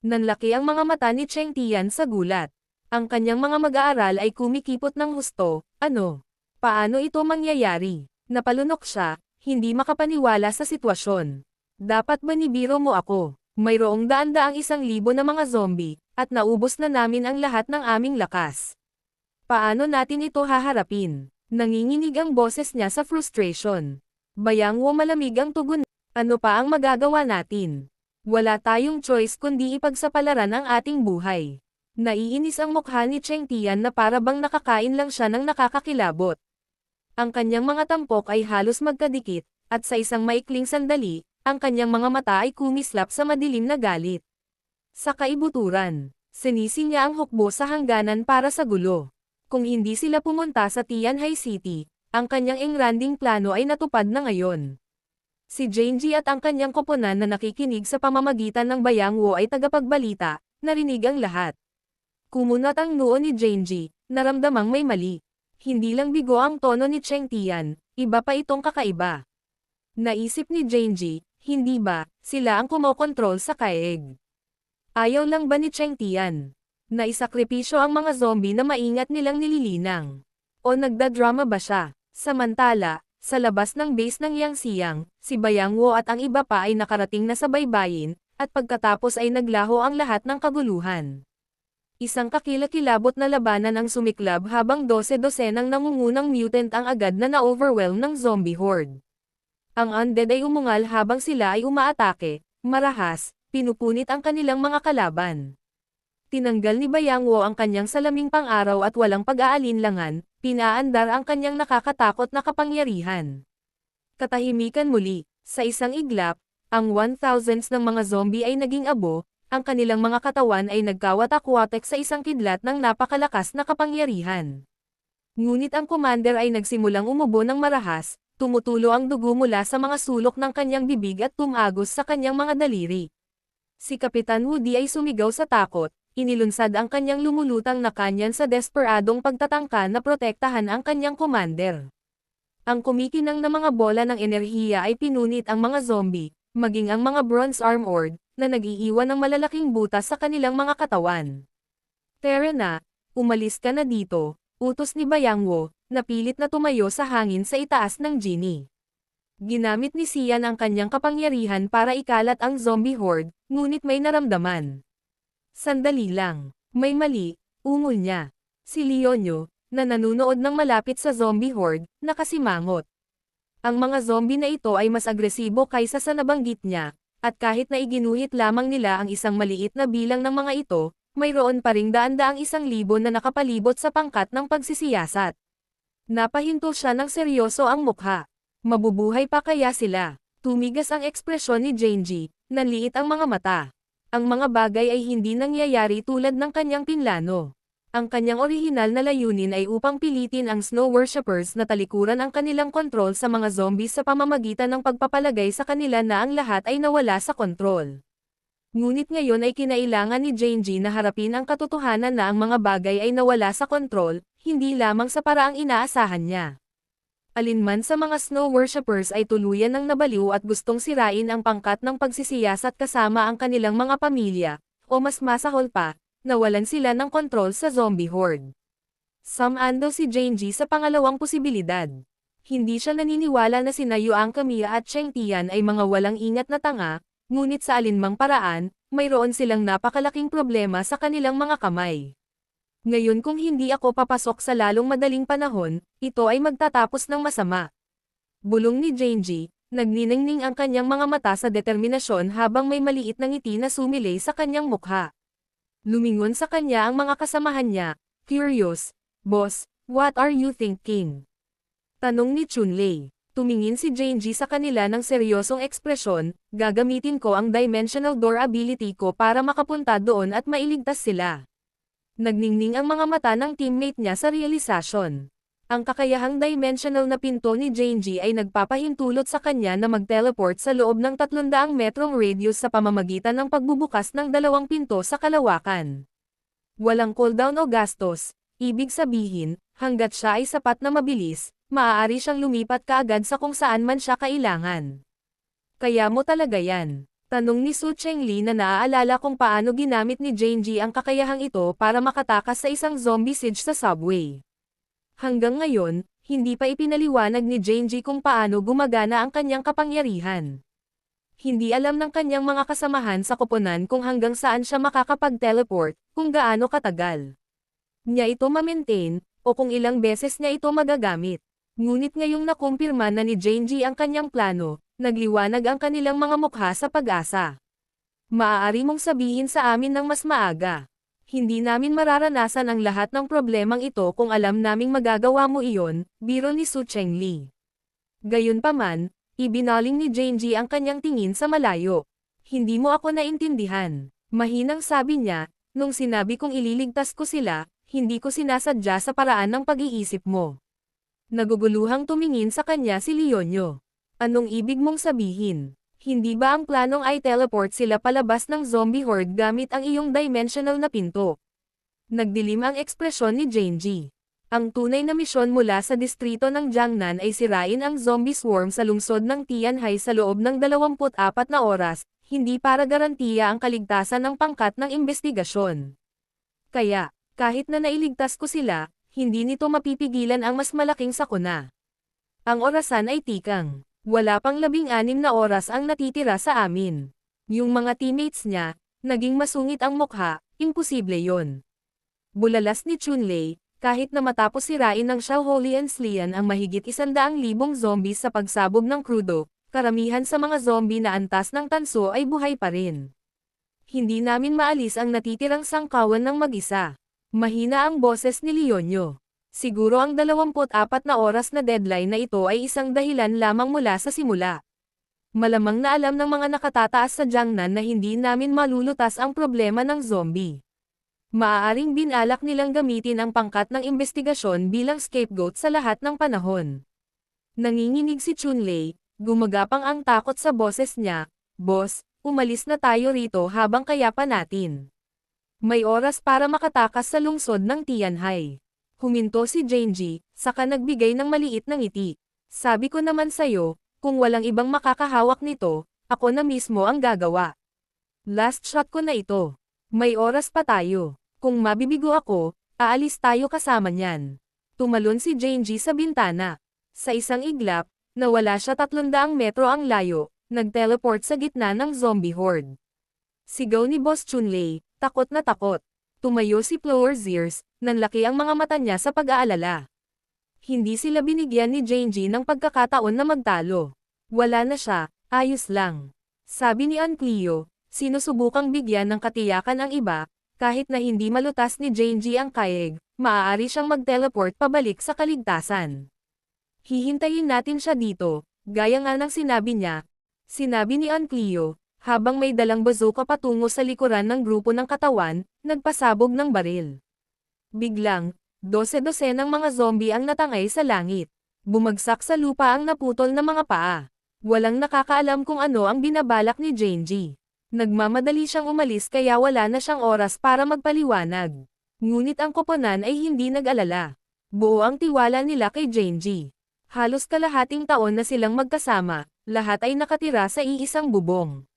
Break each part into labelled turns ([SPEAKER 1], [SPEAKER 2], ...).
[SPEAKER 1] Nanlaki ang mga mata ni Cheng Tian sa gulat. Ang kanyang mga mag-aaral ay kumikipot ng husto. Ano? Paano ito mangyayari? Napalunok siya, hindi makapaniwala sa sitwasyon. Dapat ba nibiro mo ako? Mayroong daan-daang 1,000 na mga zombie, at naubos na namin ang lahat ng aming lakas. Paano natin ito haharapin? Nanginginig ang boses niya sa frustration. Bayang Wu malamig ang tugon. Ano pa ang magagawa natin? Wala tayong choice kundi ipagsapalaran ang ating buhay. Naiinis ang mukha ni Cheng Tian na para bang nakakain lang siya ng nakakakilabot. Ang kanyang mga tampok ay halos magkadikit, at sa isang maikling sandali, ang kanyang mga mata ay kumislap sa madilim na galit. Sa kaibuturan, sinisi niya ang hukbo sa hangganan para sa gulo. Kung hindi sila pumunta sa Tianhai City, ang kanyang engranding plano ay natupad na ngayon. Si Janji at ang kanyang koponan na nakikinig sa pamamagitan ng Bayang Wu ay tagapagbalita, narinig ang lahat. Kumunat ang noo ni Janji, naramdamang may mali. Hindi lang bigo ang tono ni Cheng Tian, iba pa itong kakaiba. Naisip ni Janji, hindi ba, sila ang kumokontrol sa kaeg? Ayaw lang ba ni Cheng Tian? Naisakripisyo ang mga zombie na maingat nilang nililinang. O nagdadrama ba siya? Samantala, sa labas ng base ng Yangxiang, si Bayang Wu at ang iba pa ay nakarating na sa baybayin, at pagkatapos ay naglaho ang lahat ng kaguluhan. Isang kakilakilabot na labanan ang sumiklab habang 12-dosenang nangungunang mutant ang agad na na-overwhelm ng zombie horde. Ang undead ay umungal habang sila ay umaatake, marahas, pinupunit ang kanilang mga kalaban. Tinanggal ni Bayang Wu ang kanyang salaming pang-araw at walang pag-aalinlangan, pinaandar ang kanyang nakakatakot na kapangyarihan. Katahimikan muli, sa isang iglap, ang 1,000s ng mga zombie ay naging abo, ang kanilang mga katawan ay nagkawatak-watek sa isang kidlat ng napakalakas na kapangyarihan. Ngunit ang commander ay nagsimulang umubo ng marahas, tumutulo ang dugo mula sa mga sulok ng kanyang bibig at tumagos sa kanyang mga daliri. Si Kapitan Woody ay sumigaw sa takot, inilunsad ang kanyang lumulutang na kanyan sa desperadong pagtatangka na protektahan ang kanyang commander. Ang kumikinang na mga bola ng enerhiya ay pinunit ang mga zombie, maging ang mga bronze armored, na nag-iiwan ng malalaking butas sa kanilang mga katawan. Tara na, umalis ka na dito, utos ni Bayang Wu, na pilit na tumayo sa hangin sa itaas ng genie. Ginamit ni Xian ang kanyang kapangyarihan para ikalat ang zombie horde, ngunit may naramdaman. Sandali lang, may mali, ungol niya. Si Leonyo, na nanunood ng malapit sa zombie horde, nakasimangot. Ang mga zombie na ito ay mas agresibo kaysa sa nabanggit niya, at kahit na iginuhit lamang nila ang isang maliit na bilang ng mga ito, mayroon pa ring daan-daang 1,000 na nakapalibot sa pangkat ng pagsisiyasat. Napahinto siya ng seryoso ang mukha. Mabubuhay pa kaya sila? Tumigas ang ekspresyon ni Janji, nanliit ang mga mata. Ang mga bagay ay hindi nangyayari tulad ng kanyang pinlano. Ang kanyang orihinal na layunin ay upang pilitin ang Snow Worshippers na talikuran ang kanilang kontrol sa mga zombies sa pamamagitan ng pagpapalagay sa kanila na ang lahat ay nawala sa kontrol. Ngunit ngayon ay kinailangan ni Janji na harapin ang katotohanan na ang mga bagay ay nawala sa kontrol, hindi lamang sa paraang inaasahan niya. Alinman sa mga Snow Worshippers ay tuluyan ng nabaliw at gustong sirain ang pangkat ng pagsisiyasat kasama ang kanilang mga pamilya, o mas masahol pa, nawalan sila ng kontrol sa zombie horde. Sumando si Janji sa pangalawang posibilidad. Hindi siya naniniwala na sina Yuang Kamiya at Cheng Tian ay mga walang ingat na tanga, ngunit sa alinmang paraan, mayroon silang napakalaking problema sa kanilang mga kamay. Ngayon kung hindi ako papasok sa lalong madaling panahon, ito ay magtatapos ng masama. Bulong ni Janji, nagniningning ang kanyang mga mata sa determinasyon habang may maliit na ngiti na sumilay sa kanyang mukha. Lumingon sa kanya ang mga kasamahan niya, curious, "Boss, what are you thinking?" Tanong ni Chunlei. Tumingin si Janji sa kanila ng seryosong ekspresyon, "Gagamitin ko ang dimensional door ability ko para makapunta doon at mailigtas sila." Nagningning ang mga mata ng teammate niya sa realisasyon. Ang kakayahang dimensional na pinto ni Janji ay nagpapahintulot sa kanya na mag-teleport sa loob ng 300 metrong radius sa pamamagitan ng pagbubukas ng 2 pinto sa kalawakan. Walang cooldown o gastos, ibig sabihin, hanggat siya ay sapat na mabilis, maaari siyang lumipat kaagad sa kung saan man siya kailangan. Kaya mo talaga yan. Tanong ni Su Chengli na naaalala kung paano ginamit ni Genji ang kakayahang ito para makatakas sa isang zombie siege sa subway. Hanggang ngayon, hindi pa ipinaliwanag ni Genji kung paano gumagana ang kanyang kapangyarihan. Hindi alam ng kanyang mga kasamahan sa koponan kung hanggang saan siya makakapag-teleport, kung gaano katagal niya ito ma-maintain, o kung ilang beses niya ito magagamit. Ngunit ngayong nakumpirma na ni Genji ang kanyang plano, nagliwanag ang kanilang mga mukha sa pag-asa. Maaari mong sabihin sa amin ng mas maaga. Hindi namin mararanasan ang lahat ng problemang ito kung alam naming magagawa mo iyon, biro ni Su Chengli. Gayunpaman, ibinaling ni Genji ang kanyang tingin sa malayo. Hindi mo ako naintindihan. Mahinang sabi niya, nung sinabi kong ililigtas ko sila, hindi ko sinasadya sa paraan ng pag-iisip mo. Naguguluhang tumingin sa kanya si Leonyo. Anong ibig mong sabihin? Hindi ba ang planong ay teleport sila palabas ng zombie horde gamit ang iyong dimensional na pinto? Nagdilim ang ekspresyon ni Genji. Ang tunay na misyon mula sa distrito ng Jiangnan ay sirain ang zombie swarm sa lungsod ng Tianhai sa loob ng 24 na oras, hindi para garantiya ang kaligtasan ng pangkat ng investigasyon. Kaya, kahit na nailigtas ko sila, hindi nito mapipigilan ang mas malaking sakuna. Ang orasan ay tikang. Wala pang 16 na oras ang natitira sa amin. Yung mga teammates niya, naging masungit ang mukha, imposible yon. Bulalas ni Chunlei, kahit na matapos sirain ng Xiaoholian Slian ang mahigit 100,000 zombies sa pagsabog ng crudo, karamihan sa mga zombie na antas ng tanso ay buhay pa rin. Hindi namin maalis ang natitirang sangkawan ng mag-isa. Mahina ang boses ni Leonyo. Siguro ang 24 na oras na deadline na ito ay isang dahilan lamang mula sa simula. Malamang na alam ng mga nakatataas sa Jiangnan na hindi namin malulutas ang problema ng zombie. Maaaring binalak nilang gamitin ang pangkat ng investigasyon bilang scapegoat sa lahat ng panahon. Nanginginig si Chunlei, gumagapang ang takot sa boses niya, "Boss, umalis na tayo rito habang kaya pa natin. May oras para makatakas sa lungsod ng Tianhai." Huminto si Genji, saka nagbigay ng maliit na ngiti. "Sabi ko naman sa'yo, kung walang ibang makakahawak nito, ako na mismo ang gagawa. Last shot ko na ito. May oras pa tayo. Kung mabibigo ako, aalis tayo kasama niyan." Tumalon si Genji sa bintana. Sa isang iglap, nawala siya 300 metro ang layo, nag-teleport sa gitna ng zombie horde. Sigaw ni Boss Chunlei, takot na takot. Tumayo si Flower Zeers, nanlaki ang mga mata niya sa pag-aalala. Hindi sila binigyan ni Genji ng pagkakataon na magtalo. Wala na siya, ayos lang. Sabi ni Anclio, sinusubukang bigyan ng katiyakan ang iba, kahit na hindi malutas ni Genji ang kaeg, maaari siyang mag-teleport pabalik sa kaligtasan. Hihintayin natin siya dito, gaya nga ng sinabi niya. Sinabi ni Anclio, habang may dalang bazooka patungo sa likuran ng grupo ng katawan, nagpasabog ng baril. Biglang, 12 ng mga zombie ang natangay sa langit. Bumagsak sa lupa ang naputol na mga paa. Walang nakakaalam kung ano ang binabalak ni Genji. Nagmamadali siyang umalis kaya wala na siyang oras para magpaliwanag. Ngunit ang koponan ay hindi nag-alala. Buo ang tiwala nila kay Genji. Halos kalahating taon na silang magkasama, lahat ay nakatira sa iisang bubong.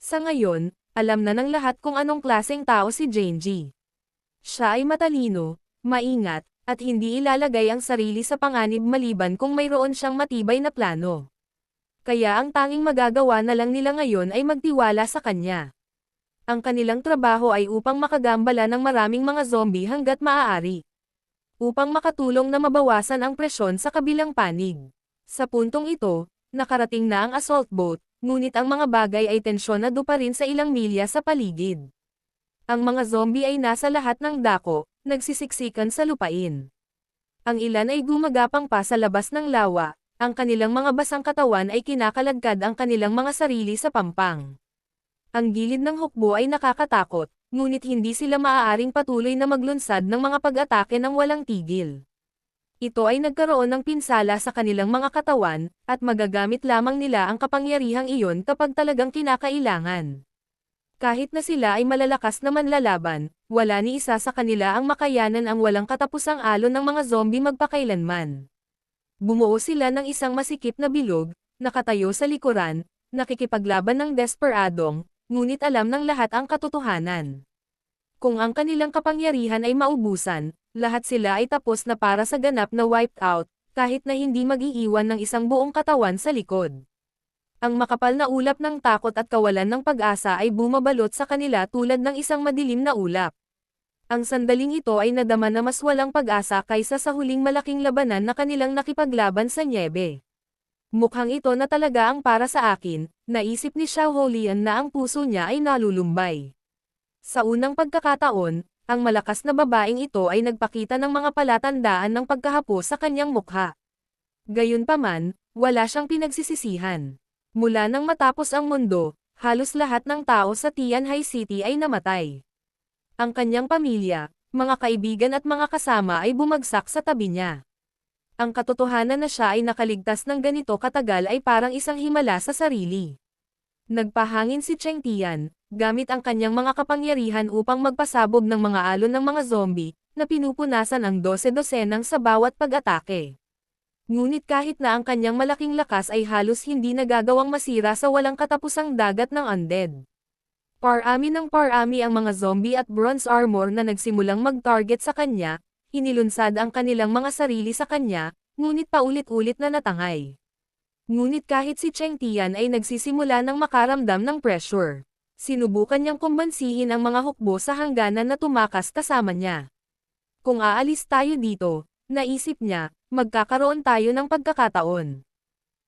[SPEAKER 1] Sa ngayon, alam na ng lahat kung anong klaseng tao si Genji. Siya ay matalino, maingat, at hindi ilalagay ang sarili sa panganib maliban kung mayroon siyang matibay na plano. Kaya ang tanging magagawa na lang nila ngayon ay magtiwala sa kanya. Ang kanilang trabaho ay upang makagambala ng maraming mga zombie hanggat maaari. Upang makatulong na mabawasan ang presyon sa kabilang panig. Sa puntong ito, nakarating na ang assault boat, ngunit ang mga bagay ay tensyonado pa rin sa ilang milya sa paligid. Ang mga zombie ay nasa lahat ng dako, nagsisiksikan sa lupain. Ang ilan ay gumagapang pa sa labas ng lawa, ang kanilang mga basang katawan ay kinakaladkad ang kanilang mga sarili sa pampang. Ang gilid ng hukbo ay nakakatakot, ngunit hindi sila maaaring patuloy na maglunsad ng mga pag-atake ng walang tigil. Ito ay nagkaroon ng pinsala sa kanilang mga katawan, at magagamit lamang nila ang kapangyarihang iyon kapag talagang kinakailangan. Kahit na sila ay malalakas na manlalaban, wala ni isa sa kanila ang makayanan ang walang katapusang alon ng mga zombie magpakailanman. Bumuo sila ng isang masikip na bilog, nakatayo sa likuran, nakikipaglaban ng desperadong, ngunit alam ng lahat ang katotohanan. Kung ang kanilang kapangyarihan ay maubusan, lahat sila ay tapos na para sa ganap na wiped out, kahit na hindi mag-iiwan ng isang buong katawan sa likod. Ang makapal na ulap ng takot at kawalan ng pag-asa ay bumabalot sa kanila tulad ng isang madilim na ulap. Ang sandaling ito ay nadama na mas walang pag-asa kaysa sa huling malaking labanan na kanilang nakipaglaban sa nyebe. Mukhang ito na talaga ang para sa akin, naisip ni Xiao Holian na ang puso niya ay nalulumbay. Sa unang pagkakataon, ang malakas na babaeng ito ay nagpakita ng mga palatandaan ng pagkahapos sa kanyang mukha. Gayunpaman, wala siyang pinagsisisihan. Mula nang matapos ang mundo, halos lahat ng tao sa Tianhai City ay namatay. Ang kanyang pamilya, mga kaibigan at mga kasama ay bumagsak sa tabi niya. Ang katotohanan na siya ay nakaligtas ng ganito katagal ay parang isang himala sa sarili. Nagpahangin si Cheng Tian, gamit ang kanyang mga kapangyarihan upang magpasabog ng mga alon ng mga zombie, na pinupunasan ang 12-dosenang sa bawat pag-atake. Ngunit kahit na ang kanyang malaking lakas ay halos hindi nagagawang masira sa walang katapusang dagat ng undead. Parami ng parami ang mga zombie at bronze armor na nagsimulang mag-target sa kanya, hinilunsad ang kanilang mga sarili sa kanya, ngunit paulit-ulit na natangay. Ngunit kahit si Cheng Tian ay nagsisimula ng makaramdam ng pressure. Sinubukan niyang kumbansihin ang mga hukbo sa hangganan na tumakas kasama niya. Kung aalis tayo dito, naisip niya, magkakaroon tayo ng pagkakataon.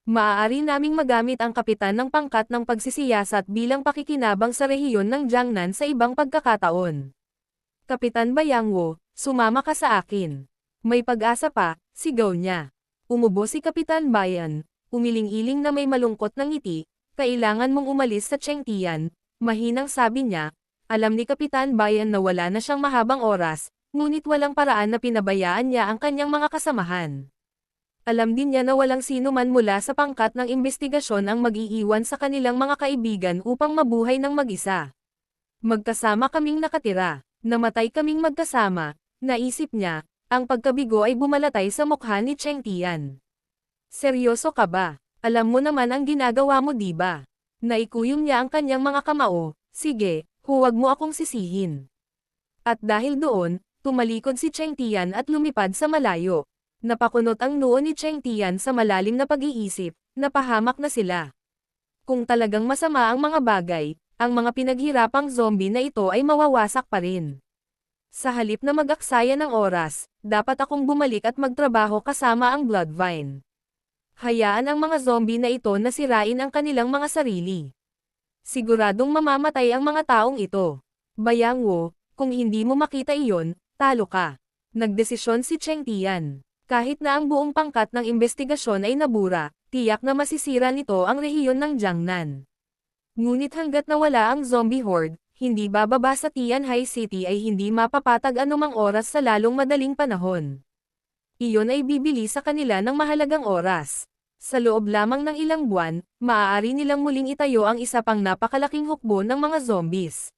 [SPEAKER 1] Maaari naming magamit ang kapitan ng pangkat ng pagsisiyasat bilang pakikinabang sa rehiyon ng Jiangnan sa ibang pagkakataon. Kapitan Bayangwo, sumama ka sa akin. May pag-asa pa, sigaw niya. Umubo si Kapitan Bayan, umiling-iling na may malungkot na ngiti, kailangan mong umalis sa Cheng Tian, mahinang sabi niya. Alam ni Kapitan Bayan na wala na siyang mahabang oras, ngunit walang paraan na pinabayaan niya ang kanyang mga kasamahan. Alam din niya na walang sino man mula sa pangkat ng imbestigasyon ang mag-iiwan sa kanilang mga kaibigan upang mabuhay ng mag-isa. Magkasama kaming nakatira, namatay kaming magkasama, naisip niya, ang pagkabigo ay bumalatay sa mukha ni Cheng Tian. Seryoso ka ba? Alam mo naman ang ginagawa mo diba? Naikuyom niya ang kanyang mga kamao, sige, huwag mo akong sisihin. At dahil doon, tumalikod si Cheng Tian at lumipad sa malayo. Napakunot ang noo ni Cheng Tian sa malalim na pag-iisip, napahamak na sila. Kung talagang masama ang mga bagay, ang mga pinaghirapang zombie na ito ay mawawasak pa rin. Sa halip na mag-aksaya ng oras, dapat akong bumalik at magtrabaho kasama ang Bloodvine. Hayaan ang mga zombie na ito na sirain ang kanilang mga sarili. Siguradong mamamatay ang mga taong ito. Bayangwo, kung hindi mo makita iyon, talo ka. Nagdesisyon si Cheng Tian. Kahit na ang buong pangkat ng imbestigasyon ay nabura, tiyak na masisira nito ang rehiyon ng Jiangnan. Ngunit hanggat nawala ang zombie horde, hindi bababa sa Tianhai City ay hindi mapapatag anumang oras sa lalong madaling panahon. Iyon ay bibili sa kanila ng mahalagang oras. Sa loob lamang ng ilang buwan, maaari nilang muling itayo ang isa pang napakalaking hukbo ng mga zombies.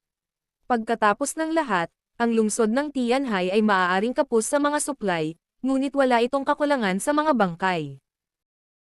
[SPEAKER 1] Pagkatapos ng lahat, ang lungsod ng Tianhai ay maaaring kapos sa mga supply, ngunit wala itong kakulangan sa mga bangkay.